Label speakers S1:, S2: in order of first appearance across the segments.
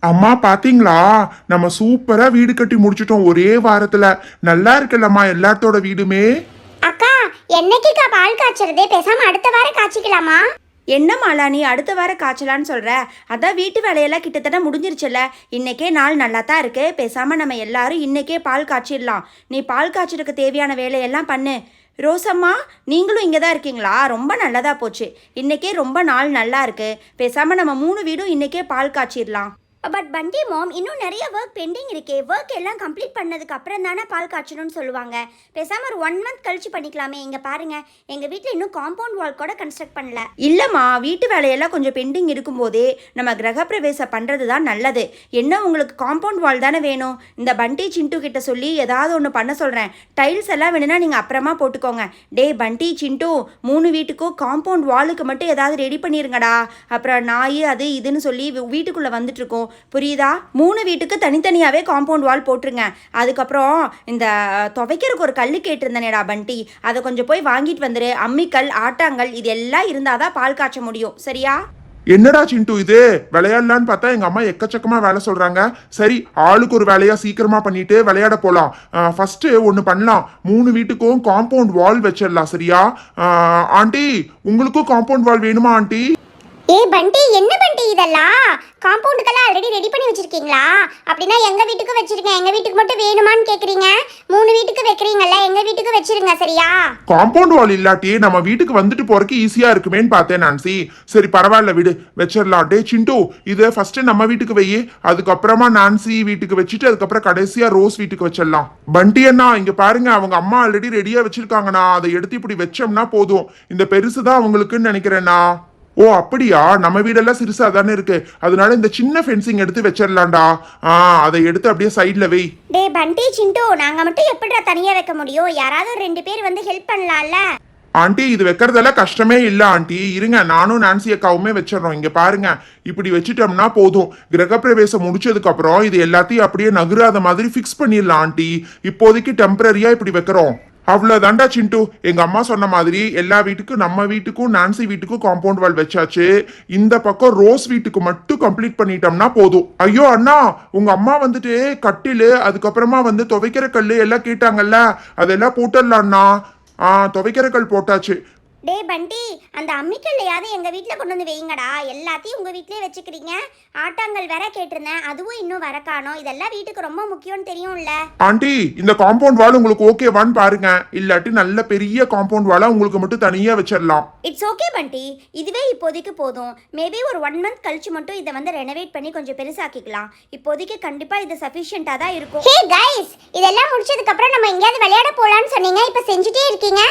S1: அம்மா பாத்தீங்களா? நம்ம சூப்பரா வீடு கட்டி முடிச்சிட்டோம் ஒரே வாரத்துல. நல்லா இருக்குல்லம்மா எல்லாத்தோட வீடுமே.
S2: அக்கா, என்னைக்குக்கா பால் காய்ச்சறதே? பேசாம அடுத்த வாரம் காய்ச்சிக்கலாமா?
S3: என்ன மாலா நீ அடுத்த வாரம் காய்ச்சலான்னு சொல்கிற? அதான் வீட்டு வேலையெல்லாம் கிட்டத்தட்ட முடிஞ்சிருச்சுல்ல. இன்றைக்கே நாள் நல்லா தான் இருக்கு. பேசாமல் நம்ம எல்லாரும் இன்றைக்கே பால் காய்ச்சிடலாம். நீ பால் காய்ச்சறதுக்கு தேவையான வேலையெல்லாம் பண்ணு. ரோசம்மா, நீங்களும் இங்கே தான் இருக்கீங்களா? ரொம்ப நல்லதாக போச்சு. இன்றைக்கே ரொம்ப நாள் நல்லா இருக்கு. பேசாமல் நம்ம 3 வீடும் இன்றைக்கே பால் காய்ச்சிடலாம்.
S2: பட் பண்டி மாம், இன்னும் நிறைய ஒர்க் பெண்டிங் இருக்கே. ஒர்க் எல்லாம் கம்ப்ளீட் பண்ணதுக்கு அப்புறம் தானே பால் காய்ச்சணும்னு சொல்லுவாங்க. பேசாம ஒரு 1 மந்த் கழிச்சு பண்ணிக்கலாமே. இங்க பாருங்க, எங்க வீட்டில் இன்னும் காம்பவுண்ட் வால் கூட கன்ஸ்ட்ரக்ட் பண்ணல.
S3: இல்லைம்மா, வீட்டு வேலையெல்லாம் கொஞ்சம் பெண்டிங் இருக்கும்போதே நம்ம கிரகப்பிரவேசம் பண்ணுறது தான் நல்லது. என்ன உங்களுக்கு காம்பவுண்ட் வால் தானே வேணும்? இந்த பண்டி சிண்டு கிட்ட சொல்லி ஏதாவது ஒன்று பண்ண சொல்கிறேன். டைல்ஸ் எல்லாம் வேணும்னா நீங்கள் அப்புறமா போட்டுக்கோங்க. டே பண்டி சிண்டு, 3 வீட்டுக்கும் காம்பவுண்ட் வாலுக்கு மட்டும் ஏதாவது ரெடி பண்ணிருங்கடா. அப்புறம் நாய் அது இதுன்னு சொல்லி வீட்டுக்குள்ளே வந்துட்டுருக்கோம். புரியுதா? 3 வீட்டுக்கு தனித்தனியாகவே காம்பவுண்ட் வால் போட்டுருங்க. அதுக்கப்புறம் இந்த துவைக்கிறதுக்கு ஒரு கல் கேட்டிருந்தேனேடா பண்டி, அதை கொஞ்சம் போய் வாங்கிட்டு வந்துரு. அம்மிக்கல், ஆட்டாங்கல் இது எல்லாம் இருந்தால் தான் பால் காய்ச்ச முடியும். சரியா?
S1: என்னடா சிண்டு இது? விளையாடலான்னு பார்த்தா எங்க அம்மா எக்கச்சக்கமா வேலை சொல்றாங்க. சரி, ஆளுக்கு ஒரு வேலையா சீக்கிரமா பண்ணிட்டு விளையாட போலாம். ஃபர்ஸ்ட் ஒன்னு பண்ணலாம். 3 வீட்டுக்கும் காம்பவுண்ட் வால் வச்சிடலாம். சரியா? ஆண்டி, உங்களுக்கும் காம்பவுண்ட் வால் வேணுமா ஆண்டி?
S2: பண்டி, என்ன பண்டி இதெல்லாம்? காம்பவுண்டுக்கெல்லாம் ஆல்ரெடி ரெடி பண்ணி வச்சிருக்கீங்களா? அப்படின்னா எங்க வீட்டுக்கு வச்சிருங்க. எங்க வீட்டுக்கு மட்டும் வேணுமான்னு கேக்குறீங்க. 3 வீட்டுக்கு வைக்கிறீங்கல்ல, எங்க வீட்டுக்கு வச்சிருங்க. சரியா?
S1: காம்பவுண்ட் வால் இல்லாட்டி நம்ம வீட்டுக்கு வந்துட்டு போறதுக்கு ஈஸியா இருக்குமேன்னு பார்த்தேன் நான்சி. சரி பரவாயில்ல, விடு, வச்சிடலாம். டே சிண்டு, இதை ஃபர்ஸ்ட் நம்ம வீட்டுக்கு வை. அதுக்கப்புறமா நான்சி வீட்டுக்கு வச்சுட்டு அதுக்கப்புறம் கடைசியா ரோஸ் வீட்டுக்கு வச்சிடலாம். பண்டி அண்ணா, இங்க பாருங்க, அவங்க அம்மா ஆல்ரெடி ரெடியா வச்சிருக்காங்கண்ணா. அதை எடுத்து இப்படி வச்சோம்னா போதும். இந்த பெருசுதான் அவங்களுக்குன்னு நினைக்கிறேன்னா. ஓ அப்படியா? நம்ம வீடெல்லாம் சிறுசா தானே இருக்கு. அதனால இந்த சின்ன ஃபென்சிங் எடுத்து வச்சிடலாம்டா. அதை எடுத்து அப்படியே சைட்ல வை.
S2: டே பண்டி சிண்டு, நாங்க மட்டும் எப்படிடா தனியா வைக்க முடியும்? யாராவது 2 பேர் வந்து ஹெல்ப் பண்ணலாம்ல?
S1: ஆண்டி, இது வைக்கிறதெல்லாம் கஷ்டமே இல்ல ஆண்டி. இருங்க, நானும் நான்சி அக்காவுமே வச்சிடறோம். இங்க பாருங்க, இப்படி வச்சுட்டோம்னா போதும். கிரகப்பிரவேசம் முடிச்சதுக்கு அப்புறம் இது எல்லாத்தையும் அப்படியே நகராத மாதிரி ஃபிக்ஸ் பண்ணிடலாம் ஆண்டி. இப்போதைக்கு டெம்பரரியா இப்படி வைக்கிறோம். அவ்வளவுதான்டா சிண்டு. எங்க அம்மா சொன்ன மாதிரி எல்லா வீட்டுக்கும், நம்ம வீட்டுக்கும் நான்சி வீட்டுக்கும் காம்பவுண்ட் வால் வச்சாச்சு. இந்த பக்கம் ரோஸ் வீட்டுக்கு மட்டும் கம்ப்ளீட் பண்ணிட்டோம்னா போதும். ஐயோ அண்ணா, உங்க அம்மா வந்துட்டு கட்டிலு, அதுக்கப்புறமா வந்து துவைக்கிற கல்லு எல்லாம் கேட்டாங்கல்ல, அதெல்லாம் போட்டுடலாம்ண்ணா. துவைக்கிற கல் போட்டாச்சு.
S2: டே பண்டி, அந்த அம்மிக்கல்லையாவது எங்க வீட்டில் கொண்டு வந்து வைங்கடா. எல்லாத்தையும் உங்க வீட்டிலே வச்சுக்கிறீங்க. ஆட்டாங்கல் வேற கேட்டிருந்தேன், அதுவும் இன்னும் வர காணோம். இதெல்லாம் வீட்டுக்கு ரொம்ப முக்கியம்னு தெரியும்ல.
S1: ஆண்டி, இந்த காம்பவுண்ட் வால் உங்களுக்கு ஓகேவான்னு பாருங்க. இல்லாட்டி நல்ல பெரிய காம்பவுண்ட் வாலா உங்களுக்கு மட்டும் தனியா வச்சிடலாம்.
S2: இட்ஸ் ஓகே பண்டி, இதுவே இப்போதைக்கு போதும். மேபி ஒரு 1 மந்த் கழிச்சு மட்டும் இதை வந்து ரெனோவேட் பண்ணி கொஞ்சம் பெருசாக்கிக்கலாம். இப்போதைக்கு கண்டிப்பா இது சஃபிஷியண்டா தான் இருக்கும். ஹே கைஸ், இதெல்லாம் முடிச்சதுக்கு அப்புறம் நம்ம எங்கேயாவது விளையாட போலான்னு சொன்னீங்க, இப்போ செஞ்சுட்டே இருக்கீங்க.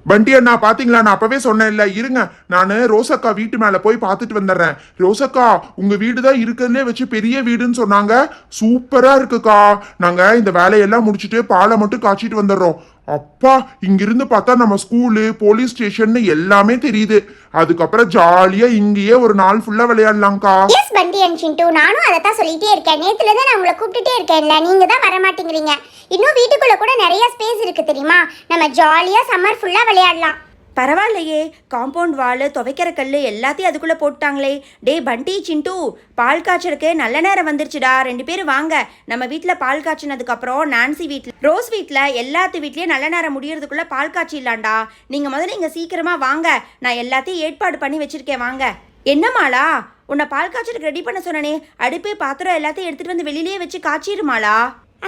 S1: பண்டி அண்ணா, பாத்தீங்களா? நான் அப்பவே சொன்னேன் இல்ல. இருங்க, நானு ரோசக்கா வீட்டு மேல போய் பார்த்துட்டு வந்துடுறேன். ரோசக்கா, உங்க வீடு தான் இருக்கிறதுலே வச்சு பெரிய வீடுன்னு சொன்னாங்க. சூப்பரா இருக்குக்கா. நாங்க இந்த வேலையெல்லாம் முடிச்சுட்டு பாலை மட்டும் காய்ச்சிட்டு வந்துடுறோம். அப்பா, இங்கிருந்து பார்த்தா நம்ம ஸ்கூலு, போலீஸ் ஸ்டேஷன் எல்லாமே தெரியுது. அதுக்கப்புறம் ஜாலியா இங்கேயே ஒரு நாள் ஃபுல்லா விளையாடலாம்க்கா.
S2: எஸ் பண்டி அண்ட் சிண்டு, நானும் அதை தான் சொல்லிட்டே இருக்கேன். நேத்துல தான் நான் உங்களை கூப்பிட்டுட்டே இருக்கேன்ல, நீங்க தான் வர மாட்டேங்கிறீங்க. இன்னும் வீட்டுக்குள்ள கூட நிறைய ஸ்பேஸ் இருக்கு தெரியுமா? நம்ம ஜாலியா சம்மர் ஃபுல்லா விளையாடலாம்.
S3: பரவாயில்லையே, காம்பவுண்ட் வால், துவைக்கிற கல் எல்லாத்தையும் அதுக்குள்ளே போட்டாங்களே. டே பண்டி சிண்டு, பால் காய்ச்சறக்கு நல்ல நேரம் வந்துருச்சுடா. 2 பேரும் வாங்க. நம்ம வீட்டில் பால் காய்ச்சினதுக்கப்புறம் நான்சி வீட்டில், ரோஸ் வீட்டில், எல்லாத்து வீட்லேயும் நல்ல நேரம் முடியறதுக்குள்ளே பால் காய்ச்சிடலாம்டா. நீங்கள் முதல்ல இங்கே சீக்கிரமாக வாங்க. நான் எல்லாத்தையும் ஏற்பாடு பண்ணி வச்சுருக்கேன். வாங்க. என்னமாளா, உன்னை பால் காய்ச்சறதுக்கு ரெடி பண்ண சொன்னனே, அடுப்பு பாத்திரம் எல்லாத்தையும் எடுத்துகிட்டு வந்து வெளியிலேயே வச்சு காய்ச்சிருமாளா?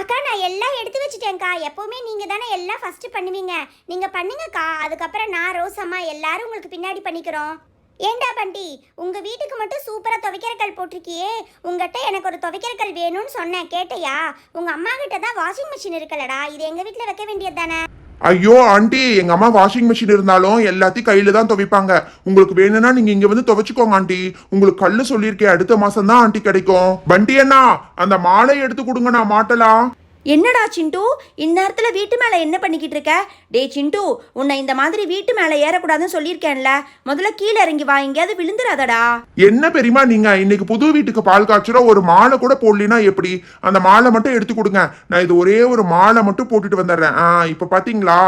S2: அக்கா, நான் எல்லாம் எடுத்து வச்சுட்டேன்க்கா. எப்பவுமே நீங்க தானே எல்லாம் ஃபர்ஸ்ட் பண்ணுவீங்க. நீங்க பண்ணுங்கக்கா. அதுக்கப்புறம் நான், ரோஸ் அம்மா எல்லாரும் உங்களுக்கு பின்னாடி பண்ணிக்கிறோம். ஏண்டா பண்டி, உங்க வீட்டுக்கு மட்டும் சூப்பரா துவைக்கிற கல் போட்டிருக்கியே. உங்ககிட்ட எனக்கு ஒரு துவைக்கிற கல் வேணும்னு சொன்னேன், கேட்டையா? உங்க அம்மா கிட்ட தான் வாஷிங் மிஷின் இருக்குல்லடா, இது எங்க வீட்டுல வைக்க வேண்டியது தானே?
S1: ஐயோ ஆண்டி, எங்க அம்மா வாஷிங் மிஷின் இருந்தாலும் எல்லாத்தையும் கையில தான் துவைப்பாங்க. உங்களுக்கு வேணும்னா நீங்க இங்க வந்து துவைச்சுக்கோங்க ஆண்டி. உங்களுக்கு கல்லு சொல்லியிருக்கேன், அடுத்த மாசம் தான் ஆண்டி கிடைக்கும். பண்டி அண்ணா, அந்த மாலை எடுத்து கொடுங்க, நான் மாட்டலாம்.
S3: என்னடா சிண்டு, இந்நேரத்தில் வீட்டு மேலே என்ன பண்ணிக்கிட்டு இருக்க? டே சிண்டு, உன்னை இந்த மாதிரி வீட்டு மேலே ஏறக்கூடாதுன்னு சொல்லியிருக்கேன்ல. முதல்ல கீழே இறங்கி வா, எங்கேயாவது விழுந்துடாதடா.
S1: என்ன பெரியமா, நீங்க இன்னைக்கு புது வீட்டுக்கு பால் காய்ச்சறோம், ஒரு மாலை கூட போடலினா எப்படி? அந்த மாலை மட்டும் எடுத்து கொடுங்க. நான் இது ஒரே ஒரு மாலை மட்டும் போட்டுட்டு வந்துடுறேன். இப்ப பாத்தீங்களா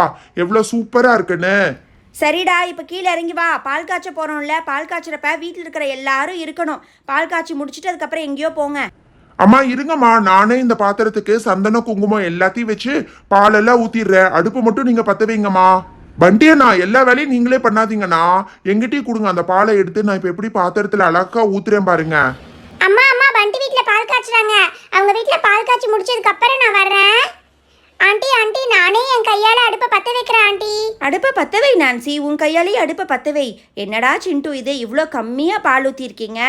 S1: எவ்வளவு சூப்பரா இருக்குன்னு?
S3: சரிடா, இப்போ கீழே இறங்கி வா. பால் காய்ச்ச போகிறோம்ல, பால் காய்ச்சறப்ப வீட்டில் இருக்கிற எல்லாரும் இருக்கணும். பால் காய்ச்சி முடிச்சுட்டு அதுக்கப்புறம் எங்கேயோ போங்க.
S1: அம்மா இருங்கம்மா, நானே இந்த பாத்திரத்துக்கு சந்தனம் குங்குமம் எல்லாத்தையும் வச்சு பாலெல்லாம் ஊத்திடுறேன். அடுப்பு மட்டும் நீங்க பத்த வைங்கம்மா. பண்டியண்ணா, எல்லா வேலையும் நீங்களே பண்ணாதீங்கண்ணா, எங்கிட்டயும் கொடுங்க அந்த பாலை எடுத்து. நான் இப்ப எப்படி பாத்திரத்துல அழகா ஊத்துறேன் பாருங்க.
S2: அம்மா அம்மா பண்டி வீட்ல பால் காய்ச்சுறாங்க. அவங்க வீட்ல பால் காய்ச்சி முடிச்சதுக்கு அப்புறம் நான் வர்றேன். ஆண்டி ஆண்டி, நானே என் கையால அடுப்பை பத்த வைக்கிறேன் ஆண்டி.
S3: அடுப்பை பத்த வை நான்சி, உன் கையாலேயே அடுப்பை பத்த வை. என்னடா சிண்டு இது, இவ்வளோ கம்மியாக பால் ஊற்றிருக்கீங்க.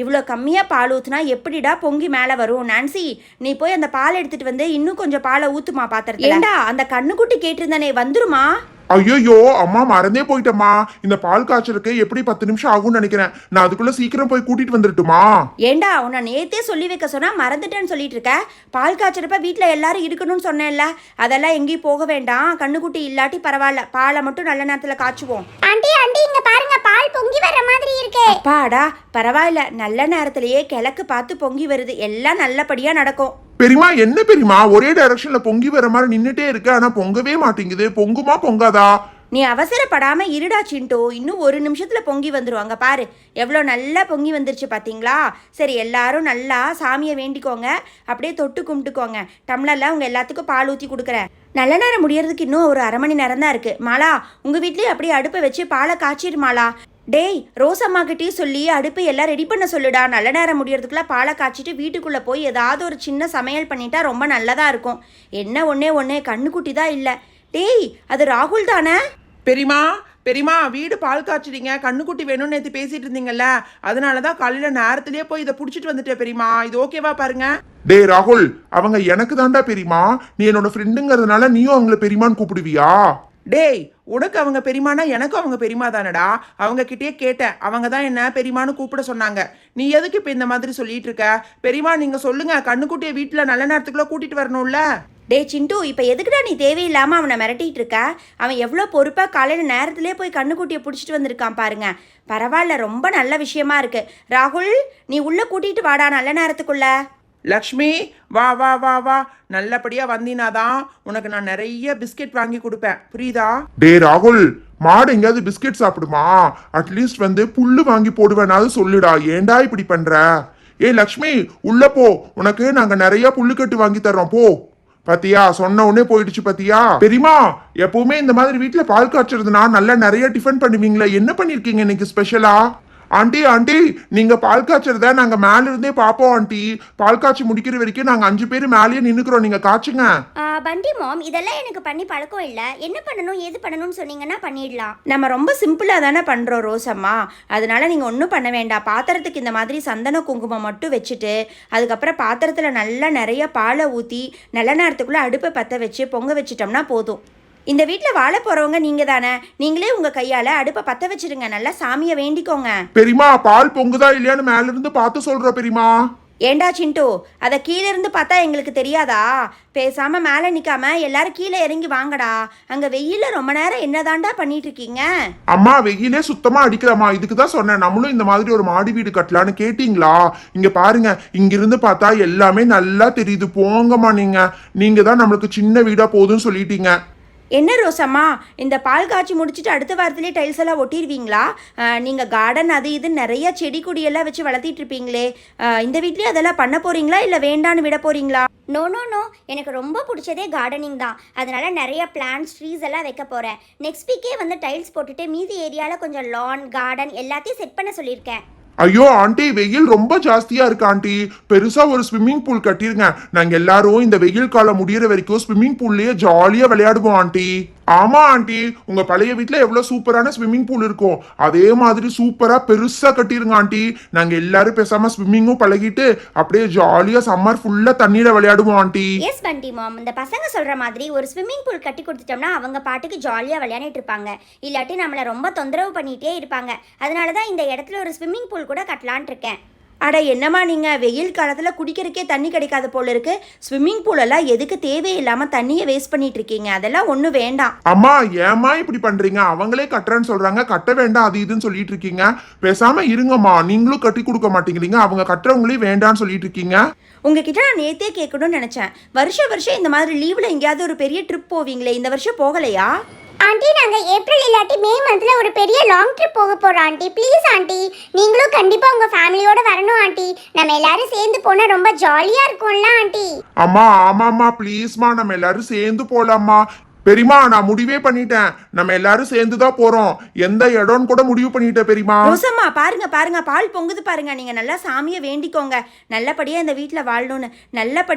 S3: இவ்வளோ கம்மியாக பால் ஊற்றுனா எப்படிடா பொங்கி மேலே வரும்? நான்சி, நீ போய் அந்த பால் எடுத்துட்டு வந்து இன்னும் கொஞ்சம் பாலை ஊற்றுமா பாத்திரத்தில். ஏண்டா அந்த கண்ணுக்குட்டி கேட்டிருந்தானே, வந்துருமா?
S1: ஐயோ அம்மா, மறந்தே போயிட்டம்மா. இந்த பால் காய்ச்சலுக்கு எப்படி 10 நிமிஷம் ஆகும்னு நினைக்கிறேன். நான் அதுக்குள்ள சீக்கிரம் போய் கூட்டிட்டு வந்துட்டுமா?
S3: ஏண்டா உன்னை நேத்தே சொல்லி வைக்க சொன்னா மறந்துட்டேன்னு சொல்லிட்டு இருக்க. பால் காய்ச்சறப்ப வீட்டில் எல்லாரும் இருக்கணும்னு சொன்னேன்ல, அதெல்லாம் எங்கேயும் போக வேண்டாம். கண்ணுக்குட்டி இல்லாட்டி பரவாயில்ல, பாலை மட்டும் நல்ல நேரத்தில் காய்ச்சுவோம்.
S2: ஆண்டி ஆண்டி, இங்க பாருங்க, பால் பொங்கி வர்ற மாதிரி இருக்கு.
S3: அப்பாடா, பரவாயில்ல, நல்ல நேரத்திலேயே கிழக்கு பார்த்து பொங்கி வருது. எல்லாம் நல்லபடியா நடக்கும்.
S1: பெரியமா, என்ன பெரியமா ஒரே டைரக்ஷன்ல பொங்கி வர மாதிரி நின்னுட்டே இருக்கு, ஆனா பொங்கவே மாட்டேங்குது. பொங்குமா பொங்காதா?
S3: நீ அவசரப்படாம இருடா சிண்டு, இன்னும் 1 நிமிஷத்துல பொங்கி வந்துருவாங்க. பாரு எவ்வளோ நல்லா பொங்கி வந்துருச்சு பாத்தீங்களா? சரி, எல்லாரும் நல்லா சாமியை வேண்டிக்கோங்க, அப்படியே தொட்டு கும்பிட்டுக்கோங்க. டம்ளர்ல உங்க எல்லாத்துக்கும் பால் ஊற்றி கொடுக்குறேன். நல்ல நேரம் முடியறதுக்கு இன்னும் ஒரு 1/2 மணி நேரம் தான் இருக்கு. மாலா, உங்க வீட்லயே அப்படியே அடுப்பை வச்சு பாலை காய்ச்சிடு மாலா. டேய், ரோஸ் அம்மாக்கிட்டே சொல்லி அடுப்பு எல்லாம் ரெடி பண்ண சொல்லுடா. நல்ல நேரம் முடியறதுக்குள்ள பாலை காய்ச்சிட்டு வீட்டுக்குள்ளே போய் ஏதாவது ஒரு சின்ன சமையல் பண்ணிட்டா ரொம்ப நல்லதாக இருக்கும். என்ன ஒன்னே கண்ணுக்குட்டி தான் இல்லை. டேய், அது ராகுல் தானே?
S4: பெரியமா பெரியமா, வீடு பால் காய்ச்சிட்டீங்க, கண்ணுக்குட்டி வேணும்னு நேற்று பேசிட்டு இருந்தீங்கல்ல, அதனால தான் காலையில் நேரத்திலேயே போய் இதை பிடிச்சிட்டு வந்துட்டேன் பெரியமா. இது ஓகேவா பாருங்க.
S1: டே ராகுல், அவங்க எனக்கு தாண்டா பெரியமா. நீ என்னோட ஃப்ரெண்டுங்கிறதுனால நீயும் அவங்கள பெரியமான்னு கூப்பிடுவியா?
S4: டேய், உனக்கு அவங்க பெரியமானா எனக்கும் அவங்க பெரியமா தானடா. அவங்க கிட்டே கேட்டேன், அவங்க தான் என்ன பெரியமான்னு கூப்பிட சொன்னாங்க. நீ எதுக்கு இப்போ இந்த மாதிரி சொல்லிட்டு இருக்க? பெரியமா நீங்க சொல்லுங்க, கண்ணுக்குட்டியை வீட்டில் நல்ல நேரத்துக்குள்ள கூட்டிட்டு வரணும்ல.
S3: டே சிண்டு, இப்போ எதுக்குடா நீ தேவையில்லாமல் அவனை மிரட்டிட்டு இருக்க? அவன் எவ்வளோ பொறுப்பாக காலையில் நேரத்திலே போய் கண்ணுக்குட்டியை பிடிச்சிட்டு வந்திருக்கான் பாருங்க. பரவாயில்ல, ரொம்ப நல்ல விஷயமா இருக்கு. ராகுல், நீ உள்ளே கூட்டிகிட்டு வாடா நல்ல நேரத்துக்குள்ள.
S4: லக்ஷ்மி, வா வா வா வா, நல்லபடியா வந்தீனாதான் உனக்கு நான் நிறைய பிஸ்கெட் வாங்கி கொடுப்பேன், புரியுதா?
S1: டே ராகுல், மாடு எங்கேயாவது பிஸ்கெட் சாப்பிடுமா? அட்லீஸ்ட் வந்து புல்லு வாங்கி போடுவேனாவது சொல்லுடா. ஏண்டா இப்படி பண்ற? ஏ லக்ஷ்மி, உள்ள போ, உனக்கு நாங்க நிறைய புல்லுக்கட்டு வாங்கி தர்றோம், போ. பாத்தியா, சொன்ன உடனே போயிடுச்சு பாத்தியா? பெரியமா, எப்பவுமே இந்த மாதிரி வீட்டுல பால் காய்ச்சறதுனா நல்லா நிறைய டிஃபன் பண்ணுவீங்களா? என்ன பண்ணிருக்கீங்க இன்னைக்கு ஸ்பெஷலா? ஆண்டி ஆண்டி, நீங்க பால் காய்ச்சறத நாங்க மேல இருந்தே பாப்போம் ஆண்டி. பால் காய்ச்சி முடிக்கிற வரைக்கும் நாங்க 5 பேர் மேலேயே நின்னுக்கிறோம், நீங்க காய்ச்சுங்க.
S2: பண்டி மாம், இதெல்லாம் எனக்கு பண்ணி பழக்கம் இல்லை. என்ன பண்ணணும் ஏது பண்ணணும்னு சொன்னீங்கன்னா பண்ணிடலாம்.
S3: நம்ம ரொம்ப சிம்பிளாக தானே பண்ணுறோம் ரோசம்மா, அதனால நீங்கள் ஒன்றும் பண்ண வேண்டாம். பாத்திரத்துக்கு இந்த மாதிரி சந்தன குங்குமம் மட்டும் வச்சுட்டு, அதுக்கப்புறம் பாத்திரத்தில் நல்லா நிறைய பாலை ஊற்றி நல்ல நேரத்துக்குள்ளே அடுப்பை பற்ற வச்சு பொங்க வச்சிட்டோம்னா போதும். இந்த வீட்டில் வாழ போகிறவங்க நீங்கள் தானே, நீங்களே உங்கள் கையால் அடுப்பை பற்ற வச்சிடுங்க. நல்லா சாமியை வேண்டிக்கோங்க.
S1: பெரியமா, பால் பொங்குதா இல்லையான்னு மேல இருந்து பார்த்து சொல்ற பெரியமா.
S3: ஏண்டா சிண்டு, அதை கீழே இருந்து பார்த்தா எங்களுக்கு தெரியாதா? பேசாம மேலே நிற்காம எல்லாரும் கீழே இறங்கி வாங்கடா. அங்கே வெயில ரொம்ப நேரம் என்னதாண்டா பண்ணிட்டு இருக்கீங்க?
S1: அம்மா, வெயிலே சுத்தமா அடிக்கலாமா? இதுக்கு தான் சொன்னேன், நம்மளும் இந்த மாதிரி ஒரு மாடி வீடு கட்டலான்னு. கேட்டீங்களா? இங்க பாருங்க, இங்க இருந்து பார்த்தா எல்லாமே நல்லா தெரியுது. போங்கம்மா, நீங்க தான் நம்மளுக்கு சின்ன வீடா போதும்னு சொல்லிட்டீங்க.
S3: என்ன ரோசம்மா, இந்த பால் காய்ச்சி முடிச்சுட்டு அடுத்த வாரத்திலே டைல்ஸ் எல்லாம் ஒட்டிடுவீங்களா? நீங்கள் கார்டன் அது இது நிறைய செடி கொடியெல்லாம் வச்சு வளர்த்திட்டு இருப்பீங்களே, இந்த வீட்லேயே அதெல்லாம் பண்ண போறீங்களா இல்லை வேண்டான்னு விட போறீங்களா?
S2: நோ நோ நோ, எனக்கு ரொம்ப பிடிச்சதே கார்டனிங் தான். அதனால நிறைய பிளான்ட்ஸ் ட்ரீஸ் எல்லாம் வைக்க போகிறேன். நெக்ஸ்ட் வீக்கே வந்து டைல்ஸ் போட்டுட்டு மீதி ஏரியாவில் கொஞ்சம் லான் கார்டன் எல்லாத்தையும் செட் பண்ண சொல்லியிருக்கேன்.
S1: ஐயோ ஆண்டி, வெயில் ரொம்ப ஜாஸ்தியா இருக்கு ஆண்டி. பெருசா ஒரு ஸ்விம்மிங் பூல் கட்டிருங்க. நாங்க எல்லாரும் இந்த வெயில் காலம் முடியற வரைக்கும் ஸ்விம்மிங் பூல்லயே ஜாலியா விளையாடுவோம் ஆண்டி. ஆமா ஆண்டி, உங்க பழைய வீட்டுல எவ்வளவு சூப்பரான ஸ்விம்மிங் பூல் இருக்கும், அதே மாதிரி சூப்பரா பெருசா கட்டிருங்க ஆண்டி. நாங்க எல்லாரும் பேசாம ஸ்விம்மிங்கும் பழகிட்டு அப்படியே ஜாலியா சம்மர் ஃபுல்லா தண்ணியில விளையாடுவோம் ஆண்டி.
S2: எஸ் பண்டி மாம், இந்த பசங்க சொல்ற மாதிரி ஒரு ஸ்விம்மிங் பூல் கட்டி கொடுத்துட்டோம்னா அவங்க பாட்டுக்கு ஜாலியா விளையாடிட்டு இருப்பாங்க. இல்லாட்டி நம்மளை ரொம்ப தொந்தரவு பண்ணிட்டே இருப்பாங்க. அதனாலதான் இந்த இடத்துல ஒரு ஸ்விம்மிங் பூல் கூட கட்டலான் இருக்கேன்.
S3: அட என்னம்மா நீங்கள், வெயில் காலத்தில் குடிக்கிறதுக்கே தண்ணி கிடைக்காத போல இருக்கு. ஸ்விம்மிங் பூலெல்லாம் எதுக்கு தேவையில்லாமல் தண்ணியை வேஸ்ட் பண்ணிட்டு இருக்கீங்க? அதெல்லாம் ஒன்றும் வேண்டாம்.
S1: அம்மா, ஏமா இப்படி பண்றீங்க? அவங்களே கட்டுறேன்னு சொல்றாங்க, கட்ட வேண்டாம் அது இதுன்னு சொல்லிட்டு இருக்கீங்க. பேசாம இருங்கம்மா, நீங்களும் கட்டி கொடுக்க மாட்டேங்கிறீங்க, அவங்க கட்டுறவங்களையும் வேண்டான்னு சொல்லிட்டு இருக்கீங்க.
S3: உங்ககிட்ட நான் நேத்தே கேட்கணும்னு நினச்சேன். வருஷம் இந்த மாதிரி லீவில் எங்கேயாவது ஒரு பெரிய ட்ரிப் போவீங்களே, இந்த வருஷம் போகலையா?
S2: ஆண்டி நாங்க ஏப்ரல் இல்லாட்டி மே மந்த்ல ஒரு பெரிய லாங் ட்ரிப் போக போறோம் ஆண்டி. ப்ளீஸ் ஆண்டி, நீங்களும் கண்டிப்பா உங்க ஃபேமிலியோட வரணும் ஆண்டி. நம்ம எல்லாரும் சேர்ந்து போனா ரொம்ப ஜாலியா இருக்கும்ல ஆண்டி.
S1: அம்மா ஆமாம்மா ப்ளீஸ்மா, நம்ம எல்லாரும் சேர்ந்து போலாம்மா. பெரியமா நான் முடிவே பண்ணிட்டேன், நம்ம எல்லாரும் சேர்ந்து தான் போறோம். எந்த இடம்னு கூட முடிவு பண்ணிட்டேன் பெரியமா.
S3: ரோசம்மா பாருங்க பாருங்க, பால் பொங்குது பாருங்க. நீங்க நல்லா சாமியை வேண்டிக்கோங்க, நல்லபடியா இந்த வீட்டில் வாழணும்னு. நல்லபடி